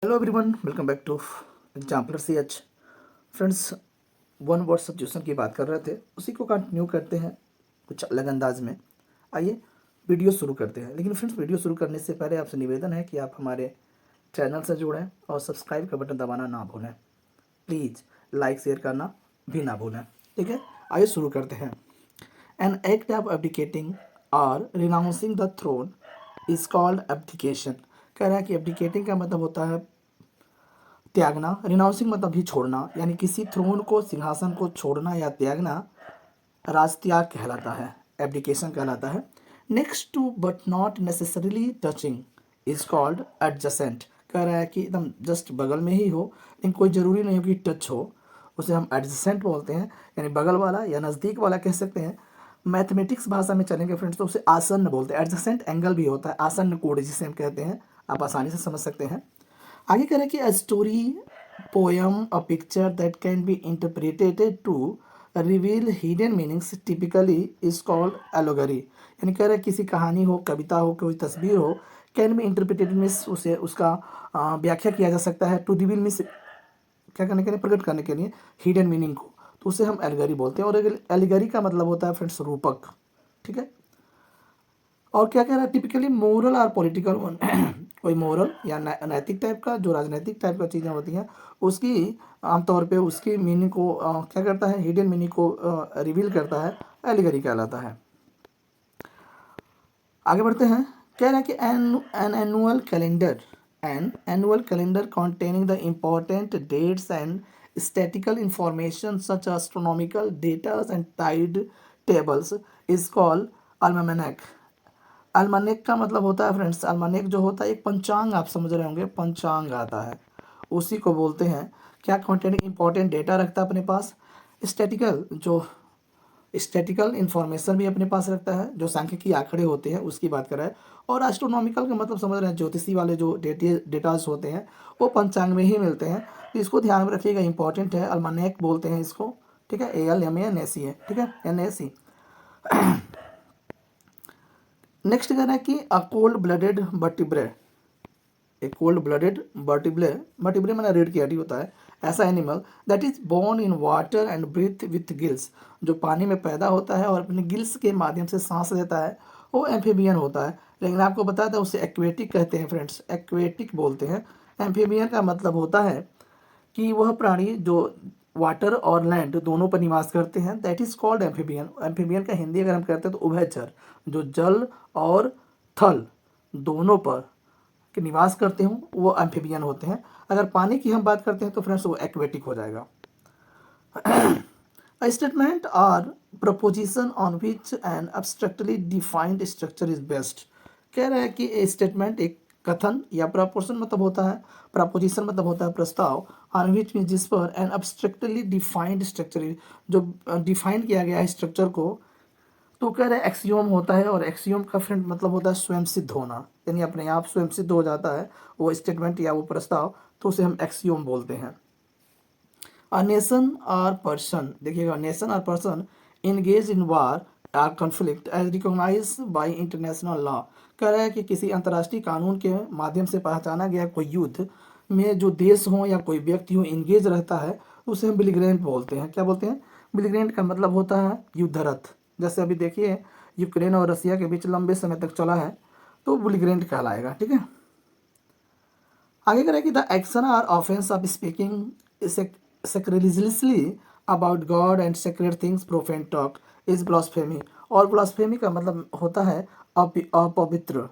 Hello everyone, welcome back to exemplar C H. Friends, one word substitution की बात कर रहे थे, उसी को कंटिन्यू करते हैं कुछ अलग अंदाज में। आइए वीडियो शुरू करते हैं। लेकिन फ्रेंड्स, वीडियो शुरू करने से पहले आपसे निवेदन है कि आप हमारे चैनल से जुड़ें और सब्सक्राइब का बटन दबाना ना भूलें। प्लीज़ लाइक शेयर करना भी ना भूलें। ठीक है, आइए शुरू करते हैं। एन एक्ट ऑफ एब्डिकेटिंग और renouncing the throne is called abdication. कह रहा है कि एब्डिकेटिंग का मतलब होता है त्यागना, रिनाउंसिंग मतलब भी छोड़ना, यानी किसी थ्रोन को, सिंहासन को छोड़ना या त्यागना राजत्याग कहलाता है, एब्डिकेशन कहलाता है। Next to but not necessarily touching is called adjacent. कह रहा है कि एकदम जस्ट बगल में ही हो, लेकिन कोई ज़रूरी नहीं हो कि टच हो, उसे हम एडजेसेंट बोलते हैं, यानी बगल वाला या नज़दीक वाला कह सकते हैं। मैथमेटिक्स भाषा में चलेंगे फ्रेंड्स तो उसे आसन्न बोलते हैं। एडजेसेंट एंगल भी होता है, आसन्न कोण जिसे हम कहते हैं, आप आसानी से समझ सकते हैं। आगे कह रहे हैं कि a story, poem, a picture that can be interpreted to reveal hidden meanings typically is called allegory. यानी कह रहे हैं किसी कहानी हो, कविता हो, कोई तस्वीर हो, कैन बी इंटरप्रिटेटेड मीन्स उसे उसका व्याख्या किया जा सकता है। टू रिवील मीन्स क्या करने के लिए, प्रकट करने के लिए हिडन मीनिंग को, तो उसे हम एलगरी बोलते हैं। और एलिगरी का मतलब होता है फ्रेंड्स रूपक। ठीक है, और क्या कह रहा है, टिपिकली मोरल और पॉलिटिकल वन। कोई मोरल या नैतिक टाइप का, जो राजनीतिक टाइप का चीज़ें होती हैं, उसकी आमतौर पे उसकी मीनिंग को क्या करता है, हिडन मीनिंग को रिवील करता है, एलिगरी कहलाता है। आगे बढ़ते हैं। कह रहा है कि an annual calendar containing the important dates and statical information such astronomical datas and tide tables is called almanac. Almanac का मतलब होता है फ्रेंड्स, अल्मानेक जो होता है एक पंचांग, आप समझ रहे होंगे, पंचांग आता है, उसी को बोलते हैं। क्या कंटेंट, इंपॉर्टेंट डेटा रखता है अपने पास, स्टैटिकल जो स्टैटिकल इंफॉर्मेशन भी अपने पास रखता है, जो सांख्यिकी आंकड़े होते हैं उसकी बात कर रहा है। और एस्ट्रोनॉमिकल का मतलब समझ रहे हैं, ज्योतिषी वाले जो डेटाज होते हैं वो पंचांग में ही मिलते हैं, तो इसको ध्यान में रखिएगा, इंपॉर्टेंट है, अल्मानेक बोलते हैं इसको। ठीक है, ALMANAC है, ठीक है, NAC। नेक्स्ट कहना है कि अ कोल्ड ब्लडेड वर्टिब्रे, एक कोल्ड ब्लडेड वर्टिब्रे मैंने रेड कियाटी होता है, ऐसा animal that is born in water and breathe with gills, जो पानी में पैदा होता है और अपने गिल्स के माध्यम से सांस लेता है, वो एम्फीबियन होता है। लेकिन आपको बताया था उसे एक्वेटिक कहते हैं फ्रेंड्स, एक्वेटिक बोलते हैं। एम्फीबियन का मतलब होता है कि वह प्राणी जो वाटर और लैंड दोनों पर निवास करते हैं, that is called amphibian. Amphibian का हिंदी अगर हम करते हैं तो उभयचर, जो जल और थल दोनों पर के निवास करते हों वो एम्फीबियन होते हैं। अगर पानी की हम बात करते हैं तो फ्रेंड्स वो एक्वेटिक हो जाएगा। A statement or proposition on which an abstractly defined structure is based। कह रहा है कि ए स्टेटमेंट एक कथन या प्रपोर्शन मतलब होता है, प्रपोजिशन मतलब होता है प्रस्ताव, ऑन विच मीन जिस पर एन abstractly डिफाइंड स्ट्रक्चर, जो डिफाइन किया गया है स्ट्रक्चर को, तो कह रहे एक्सियोम होता है। और एक्सियोम का फ्रेंड मतलब होता है स्वयं सिद्ध होना, यानी अपने आप स्वयं सिद्ध हो जाता है वो स्टेटमेंट या वो प्रस्ताव, तो उसे हम एक्सियोम बोलते हैं। अ नेशन और पर्सन, देखिएगा, नेशन और person engage in war or conflict as recognise by international law. कह रहा है कि किसी अंतर्राष्ट्रीय कानून के माध्यम से पहचाना गया कोई युद्ध में जो देश हो या कोई व्यक्ति हो इंगेज रहता है, उसे हम बिलिग्रेंट बोलते हैं। क्या बोलते हैं, बिलिग्रेंट का मतलब होता है युद्धरत। जैसे अभी देखिए यूक्रेन और रसिया के बीच लंबे समय तक चला है, तो बिलिग्रेंट कहलाएगा। ठीक है, आगे करें कि the action or offence of speaking sacrilegiously about God and sacred things, profane talk is blasphemy। और ब्लास्फेमी का मतलब होता है अपवित्र,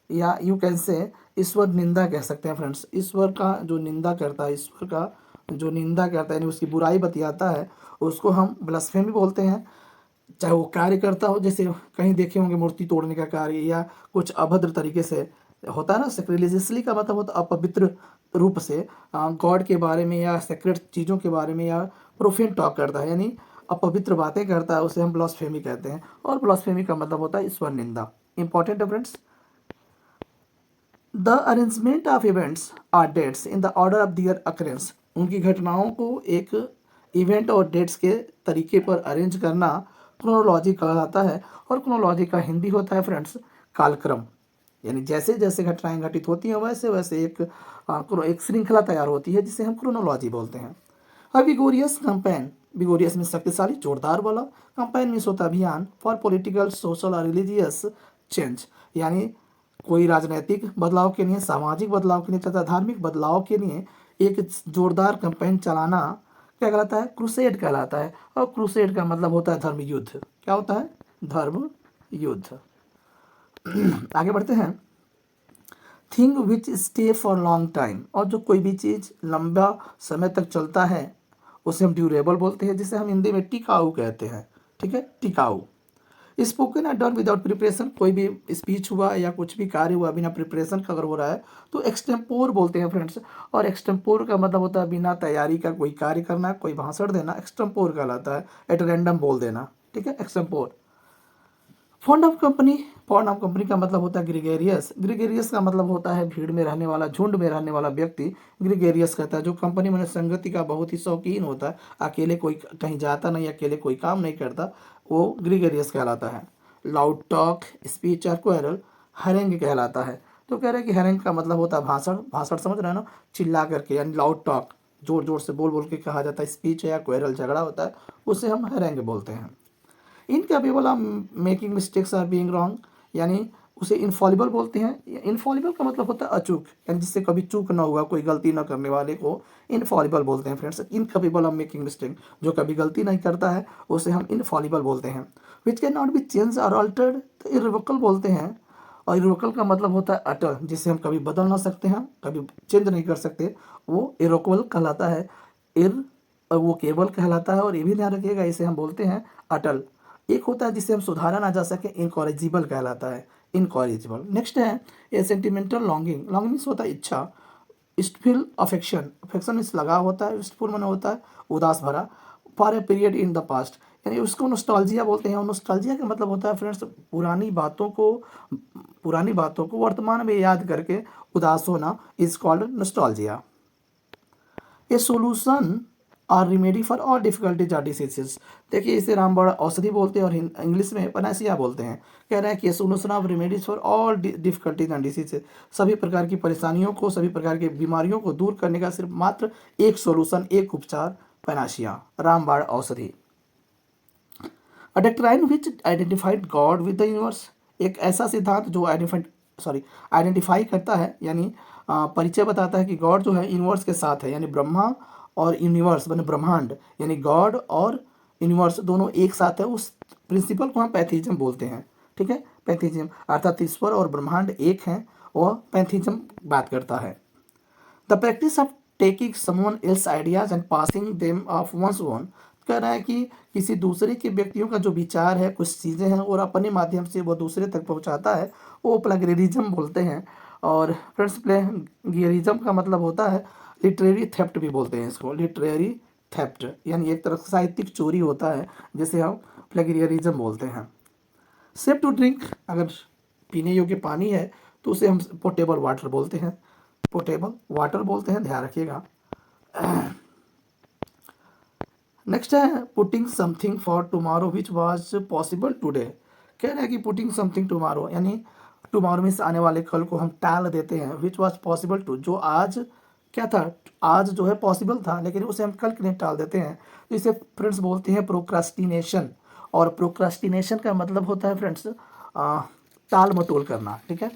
या यू कैन से ईश्वर निंदा कह सकते हैं फ्रेंड्स। ईश्वर का जो निंदा करता है, ईश्वर का जो निंदा करता है यानी उसकी बुराई बतियाता है, उसको हम ब्लास्फेमी बोलते हैं। चाहे वो कार्य करता हो, जैसे कहीं देखे होंगे मूर्ति तोड़ने का कार्य या कुछ अभद्र तरीके से होता है ना। सेक्रिलिजियसली का मतलब होता है अपवित्र रूप से गॉड के बारे में या सेक्रेट चीज़ों के बारे में, या प्रोफेन टॉक करता है यानी अपवित्र बातें करता है, उसे हम ब्लास्फेमी कहते हैं। और ब्लास्फेमी का मतलब होता है ईश्वर निंदा। इंपॉर्टेंट है friends. The arrangement of events or dates in the order of their occurrence, उनकी घटनाओं को एक इवेंट और डेट्स के तरीके पर अरेंज करना क्रोनोलॉजी कहा जाता है। और क्रोनोलॉजी का हिंदी होता है फ्रेंड्स कालक्रम, यानी जैसे जैसे घटनाएं घटित होती हैं वैसे वैसे एक एक श्रृंखला तैयार होती है जिसे हम क्रोनोलॉजी बोलते हैं। अब विगोरियस कैंपेन, विगोरियस में शक्तिशाली, जोरदार वाला। कैंपेन में होता अभियान फॉर पॉलिटिकल, सोशल और रिलीजियस चेंज, यानी कोई राजनीतिक बदलाव के लिए, सामाजिक बदलाव के लिए तथा धार्मिक बदलाव के लिए एक जोरदार कैंपेन चलाना क्या कहलाता है? क्रूसेड कहलाता है। और क्रूसेड का मतलब होता है धर्म युद्ध। क्या होता है? धर्म युद्ध। आगे बढ़ते हैं। Thing which stay for long time, और जो कोई भी चीज़ लंबा समय तक चलता है उसे हम ड्यूरेबल बोलते हैं, जिसे हम हिंदी में टिकाऊ कहते हैं। ठीक है, टिकाऊ। Spoken and done without preparation, कोई भी स्पीच हुआ या कुछ भी कार्य हुआ बिना प्रिपरेशन का अगर हो रहा है तो एक्सटेम्पोर बोलते हैं फ्रेंड्स। और एक्सटेम्पोर का मतलब होता है बिना तैयारी का कोई कार्य करना, कोई भाषण देना, एक्सटेम्पोर कहलाता है। एट रैंडम बोल देना। ठीक है, extempore. Fond of company, fond of company का मतलब होता है ग्रिगेरियस। ग्रिगेरियस का मतलब होता है भीड़ में रहने वाला, झुंड में रहने वाला व्यक्ति ग्रिगेरियस कहता है। जो कंपनी में संगति का बहुत ही शौकीन होता है, अकेले कोई कहीं जाता नहीं, अकेले कोई काम नहीं करता, वो ग्रिगेरियस कहलाता है। लाउड टॉक, स्पीच और क्वेरल हरेंग कहलाता है। तो कह रहे हैं कि हरेंग का मतलब होता है भाषण। भाषण समझ रहे हैं ना, चिल्ला करके, यानी लाउड टॉक, जोर जोर से बोल बोल के कहा जाता है। स्पीच या क्वेरल झगड़ा होता है, उसे हम हरेंग बोलते हैं। Incapable of making mistakes or being wrong, यानी उसे इनफॉलिबल बोलते हैं। इनफॉलिबल का मतलब होता है अचूक, यानी जिससे कभी चूक ना हुआ, कोई गलती ना करने वाले को इनफॉलिबल बोलते हैं friends. Incapable of making mistake, जो कभी गलती नहीं करता है उसे हम इनफॉलिबल बोलते हैं। Which can not be change और अल्टर्ड, तो इररिवोकेबल बोलते हैं। और इररिवोकेबल का मतलब होता है अटल, जिसे हम कभी बदल ना सकते हैं, कभी चेंज नहीं कर सकते, वो इररिवोकेबल कहलाता है। वो केबल कहलाता है। और ये भी ध्यान रखिएगा, इसे हम बोलते हैं अटल। एक होता है जिसे हम सुधारा ना जा सके, इनकॉरेजिबल कहलाता है, इनकॉरेजिबल। नेक्स्ट है ए सेंटिमेंटल लॉन्गिंग। लॉन्गिंग होता है इच्छा। इस्टफुल अफेक्शन, अफेक्शन इस लगाव होता है। इस्टफुल माने होता है उदास भरा। For a period in the past, यानी उसको नोस्टैल्जिया बोलते हैं। और नोस्टैल्जिया का मतलब होता है फ्रेंड्स पुरानी बातों को वर्तमान में याद करके उदास होना, is called nostalgia. A solution और remedy for all difficulties or diseases, देखिए इसे रामबाण औषधि बोलते हैं और इंग्लिश में पनासिया बोलते हैं। कह रहा है कि solution of remedies for all difficulties and diseases, सभी प्रकार की परेशानियों को, सभी प्रकार की बीमारियों को दूर करने का सिर्फ मात्र एक सोल्यूशन, एक उपचार, पनासिया, रामबाण औषधि। A doctrine which identified God with the universe, एक ऐसा सिद्धांत जो आइडेंटिफाई करता है, यानी परिचय बताता है कि गॉड जो है यूनिवर्स के साथ है, यानी ब्रह्मा और यूनिवर्स बने ब्रह्मांड, यानी गॉड और यूनिवर्स दोनों एक साथ है। उस प्रिंसिपल को हम पैंथीज्म बोलते हैं। ठीक है, पैंथीज्म अर्थात ईश्वर और ब्रह्मांड एक हैं, वह पैंथीज्म बात करता है। The practice of taking someone else ideas and passing them of one's own, कह रहा है कि किसी दूसरे के व्यक्तियों का जो विचार है, कुछ चीज़ें हैं, और अपने माध्यम से वो दूसरे तक पहुंचाता है, वो प्लेगरिज्म बोलते हैं। और फ्रेंड्स, प्लेगरिज्म का मतलब होता है लिटरेरी थेफ्ट भी बोलते हैं इसको, लिटरेरी थेफ्ट, यानी एक तरह से साहित्यिक चोरी होता है, जिसे हम प्लेगरिज्म बोलते हैं। सेफ टू ड्रिंक, अगर पीने योग्य पानी है तो उसे हम पोर्टेबल वाटर बोलते हैं, पोर्टेबल वाटर बोलते हैं, ध्यान रखिएगा। नेक्स्ट है putting something for tomorrow which was possible today, कह रहे हैं कि पुटिंग समथिंग टुमारो, यानी टुमारो में से आने वाले कल को हम टाल देते हैं। विच वाज पॉसिबल टू, जो आज क्या था, आज जो है पॉसिबल था लेकिन उसे हम कल के लिए टाल देते हैं, तो इसे फ्रेंड्स बोलते हैं प्रोक्रास्टिनेशन। और प्रोक्रास्टिनेशन का मतलब होता है फ्रेंड्स टाल मटोल करना। ठीक है,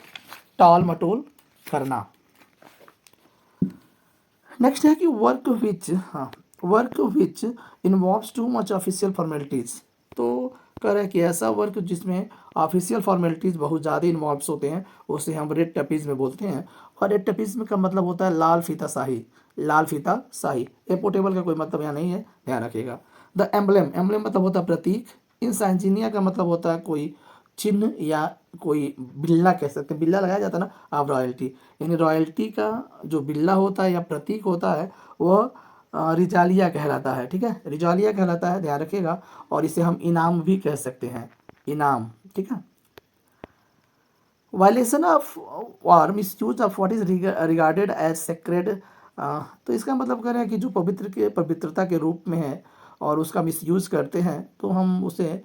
टाल मटोल करना। नेक्स्ट है कि work which involves too much official formalities, तो कह रहे हैं कि ऐसा वर्क जिसमें ऑफिशियल फॉर्मेलिटीज़ बहुत ज़्यादा इन्वॉल्व्स होते हैं उसे हम रेड टपीज़ में बोलते हैं। और रेड टपीज़ में का मतलब होता है लाल फीता शाही, लाल फीता शाही। एपोर्टेबल का कोई मतलब यहाँ नहीं है, ध्यान रखिएगा। द एम्बलम, एम्बलम मतलब होता है प्रतीक। इंसाइंजीनिया का मतलब होता है कोई चिन्ह या कोई बिल्ला कह सकते हैं, बिल्ला लगाया जाता है ना ऑफ रॉयल्टी, यानी रॉयल्टी का जो बिल्ला होता है या प्रतीक होता है वह रिजालिया कहलाता है। ठीक है, रिजालिया कहलाता है, ध्यान रखिएगा। और इसे हम इनाम भी कह सकते हैं, इनाम। ठीक है, वायलेशन ऑफ और misuse of what is regarded as sacred, तो इसका मतलब कह रहे हैं कि जो पवित्रता के रूप में है और उसका मिसयूज करते हैं तो हम उसे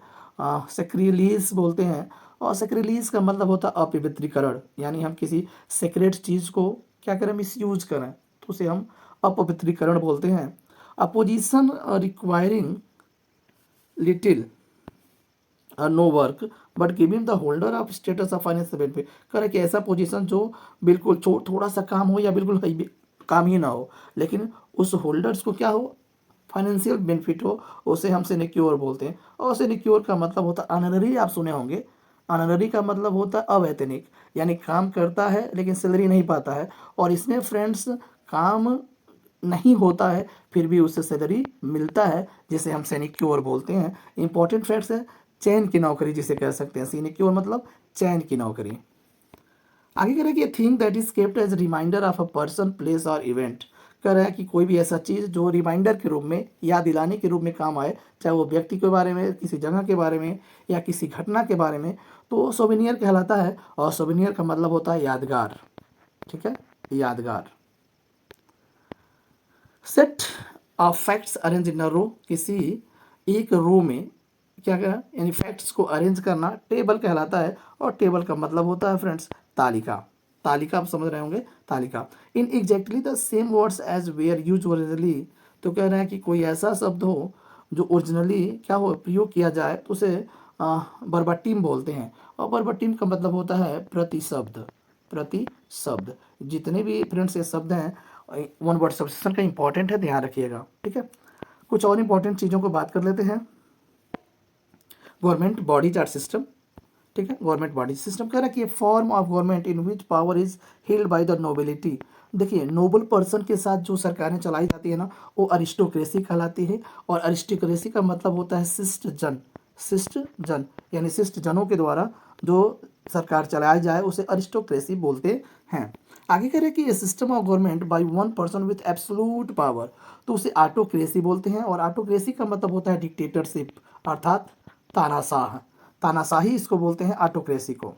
सेक्रिलीज बोलते हैं। और सेक्रिलीज का मतलब होता है अपवित्रीकरण, यानी हम किसी सेक्रेट चीज़ को क्या करें, मिस यूज करें, तो उसे हम अपवित्रीकरण बोलते हैं। A position requiring little no work but giving the holder of status of financial benefit, करे कि ऐसा पोजीशन जो बिल्कुल थोड़ा सा काम हो या बिल्कुल काम ही ना हो, लेकिन उस होल्डर्स को क्या हो, फाइनेंशियल बेनिफिट हो, उसे हम सिनेक्योर बोलते हैं। और सिनेक्योर का मतलब होता है ऑनररी, आप सुने होंगे। ऑनररी का मतलब होता है अवैतनिक, यानी काम करता है लेकिन सैलरी नहीं पाता है, और इसमें फ्रेंड्स काम नहीं होता है फिर भी उससे सैलरी मिलता है, जिसे हम सिनेक्योर बोलते हैं। इंपॉर्टेंट फैक्ट्स है, चैन की नौकरी जिसे कह सकते हैं, सिनेक्योर मतलब चैन की नौकरी। आगे कह रहे हैं कि thing that is kept as reminder of a person place और इवेंट, कह रहा है कि कोई भी ऐसा चीज़ जो रिमाइंडर के रूप में, याद दिलाने के रूप में काम आए, चाहे वो व्यक्ति के बारे में, किसी जगह के बारे में या किसी घटना के बारे में, तो वो सोवेनियर कहलाता है। और सोवेनियर का मतलब होता है यादगार, ठीक है, यादगार। Set of facts arrange in a row, किसी एक रो में क्या करें, यानी फैक्ट्स को अरेंज करना टेबल कहलाता है। और टेबल का मतलब होता है फ्रेंड्स तालिका, तालिका आप समझ रहे होंगे, तालिका। In exactly the same words as we're use originally, तो कह रहे हैं कि कोई ऐसा शब्द हो जो ओरिजिनली क्या हो, प्रयोग किया जाए, तो उसे बर्बटीम बोलते हैं। और बर्बटीम का मतलब होता है प्रति शब्द, प्रति शब्द। जितने भी फ्रेंड्स ये शब्द हैं वन वर्ड सब्सिशन का इंपॉर्टेंट है, ध्यान रखिएगा, ठीक है। कुछ और इंपॉर्टेंट चीज़ों को बात कर लेते हैं। गवर्नमेंट बॉडी चार्ट सिस्टम, ठीक है, गवर्नमेंट बॉडी सिस्टम कह रहा है कि form of government in which power is healed by the nobility. देखिए नोबल पर्सन के साथ जो सरकारें चलाई जाती है ना, वो अरिस्टोक्रेसी कहलाती है। और अरिस्टोक्रेसी का मतलब होता है शिष्ट जन, शिष्ट जन, यानी शिष्ट जनों के द्वारा जो सरकार चलाई जाए उसे अरिस्टोक्रेसी बोलते हैं। आगे कह रहे हैं कि ये system of government by one person with absolute power, तो उसे ऑटोक्रेसी बोलते हैं। और ऑटोक्रेसी का मतलब होता है डिक्टेटरशिप, अर्थात तानाशाह, तानाशाही इसको बोलते हैं ऑटोक्रेसी को।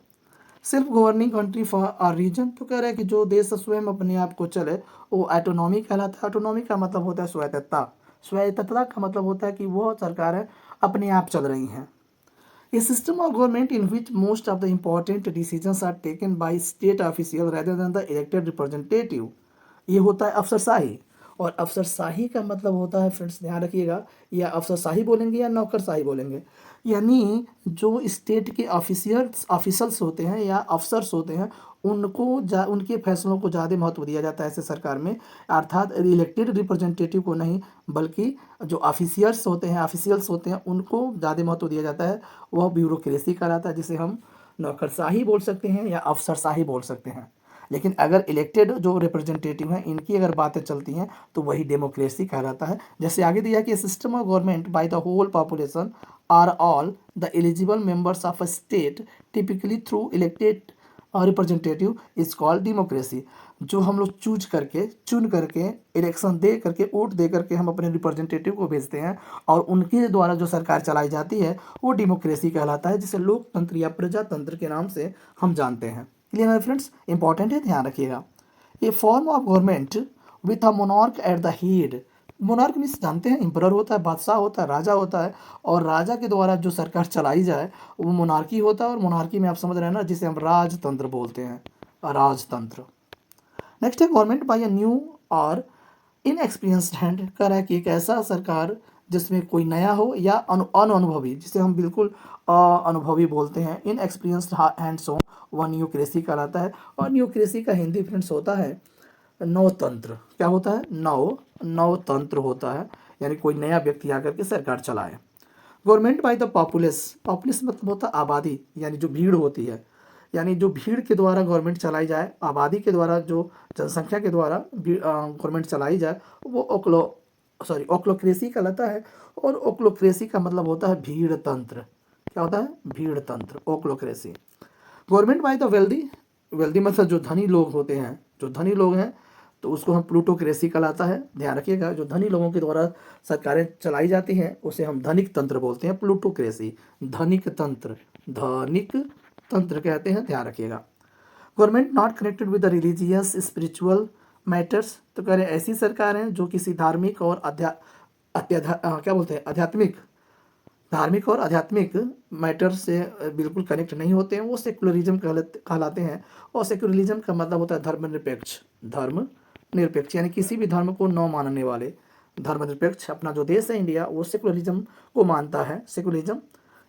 Self governing country for a reason, तो कह रहे हैं कि जो देश स्वयं अपने आप को चले वो ऑटोनॉमी कहलाता है। ऑटोनॉमी का मतलब होता है स्वायत्तता, स्वायत्तता का मतलब होता है कि वो सरकारें अपने आप चल रही हैं। A system of government in which most of the important decisions are taken by state official rather than the elected representative, ये होता है अफसरशाही। और अफसरशाही का मतलब होता है फ्रेंड्स ध्यान रखिएगा, या अफसरशाही बोलेंगे या नौकरशाही बोलेंगे, यानी जो स्टेट के ऑफिसर्स होते हैं या अफसर्स होते हैं उनको उनके फैसलों को ज़्यादा महत्व दिया जाता है ऐसे सरकार में, अर्थात इलेक्टेड रिप्रेजेंटेटिव को नहीं, बल्कि जो ऑफिशियल्स होते हैं उनको ज़्यादा महत्व दिया जाता है। वह ब्यूरोक्रेसी कहलाता है, जिसे हम नौकरशाही बोल सकते हैं या अफसरशाही बोल सकते हैं। लेकिन अगर इलेक्टेड जो रिप्रेजेंटेटिव हैं इनकी अगर बातें चलती हैं तो वही डेमोक्रेसी कहलाता है। जैसे आगे दिया कि system of government by the whole population or all the eligible members of a state typically through elected representative is called democracy. जो हम लोग चुन करके इलेक्शन दे करके वोट दे करके हम अपने रिप्रेजेंटेटिव को भेजते हैं और उनके द्वारा जो सरकार चलाई जाती है वो डेमोक्रेसी कहलाता है, जिसे लोकतंत्र या प्रजातंत्र के नाम से हम जानते हैं। क्लियर है फ्रेंड्स, इंपॉर्टेंट है, ध्यान रखिएगा। ये form of government with a monarch at the head, monarch means जानते हैं एम्परर होता है, बादशाह होता है, राजा होता है, और राजा के द्वारा जो सरकार चलाई जाए वो मोनार्की होता है। और मोनार्की में आप समझ रहे हैं ना, जिसे हम राजतंत्र बोलते हैं, राजतंत्र। नेक्स्ट है गवर्नमेंट बाय अ न्यू और इनएक्सपीरियंस्ड हैंड, कह रहा है कि एक ऐसा सरकार जिसमें कोई नया हो या अनुभवी, जिसे हम बिल्कुल अनुभवी बोलते हैं, इनएक्सपीरियंस्ड हैंड्स हो, वह न्यूक्रेसी कहलाता है। और न्यूक्रेसी का हिंदी फ्रेंड्स होता है नवतंत्र। क्या होता है, नवतंत्र होता है, यानी कोई नया व्यक्ति आकर के सरकार चलाए। Government by the populace, populace मतलब होता है आबादी, यानी जो भीड़ होती है, यानी जो भीड़ के द्वारा गवर्नमेंट चलाई जाए, आबादी के द्वारा, जो जनसंख्या के द्वारा गवर्नमेंट चलाई जाए, वो ओक्लोक्रेसी कहलाता है। और ओक्लोक्रेसी का मतलब होता है भीड़ तंत्र। क्या होता है, भीड़ तंत्र, ochlocracy. Government by the wealthy, wealthy मतलब जो धनी लोग होते हैं, जो धनी लोग हैं, तो उसको हम प्लूटोक्रेसी कहलाता है। ध्यान रखिएगा, जो धनी लोगों के द्वारा सरकारें चलाई जाती हैं उसे हम धनिक तंत्र बोलते हैं, प्लूटोक्रेसी, धनिक तंत्र, धनिक तंत्र कहते हैं, ध्यान रखिएगा। Government not connected with the religious spiritual matters, तो कह रहे ऐसी सरकार हैं जो किसी धार्मिक और क्या बोलते हैं, आध्यात्मिक धार्मिक और आध्यात्मिक मैटर से बिल्कुल कनेक्ट नहीं होते हैं, वो सेकुलरिज्म कहलाते हैं। और सेकुलरिज्म का मतलब होता है धर्मनिरपेक्ष। धर्मनिरपेक्ष यानी किसी भी धर्म को न मानने वाले। धर्मनिरपेक्ष, अपना जो देश है इंडिया, वो सेकुलरिज्म को मानता है। सेकुलरिज्म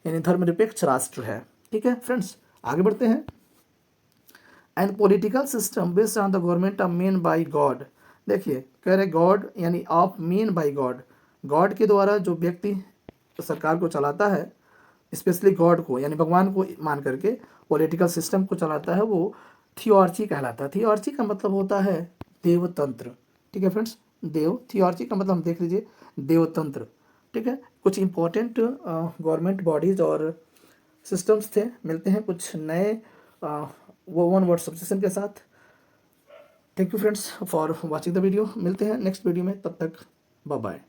यानी धर्मनिरपेक्ष राष्ट्र है। ठीक है फ्रेंड्स, आगे बढ़ते हैं। And political system based on the government of main by God. देखिए कह रहे गॉड यानी of main by God, God के द्वारा जो व्यक्ति सरकार को चलाता है, स्पेशली गॉड को यानी भगवान को मान करके पॉलिटिकल सिस्टम को चलाता है, वो थियोरची कहलाता है। थियोरची का मतलब होता है देवतंत्र। ठीक है फ्रेंड्स, थियोरची का मतलब हम देख लीजिए देवतंत्र। ठीक है, कुछ इंपॉर्टेंट गवर्नमेंट बॉडीज और सिस्टम्स थे। मिलते हैं कुछ नए वो वन वर्ड सब्जेक्शन के साथ। Thank you friends for watching the video. मिलते हैं नेक्स्ट वीडियो में, तब तक बाय बाय।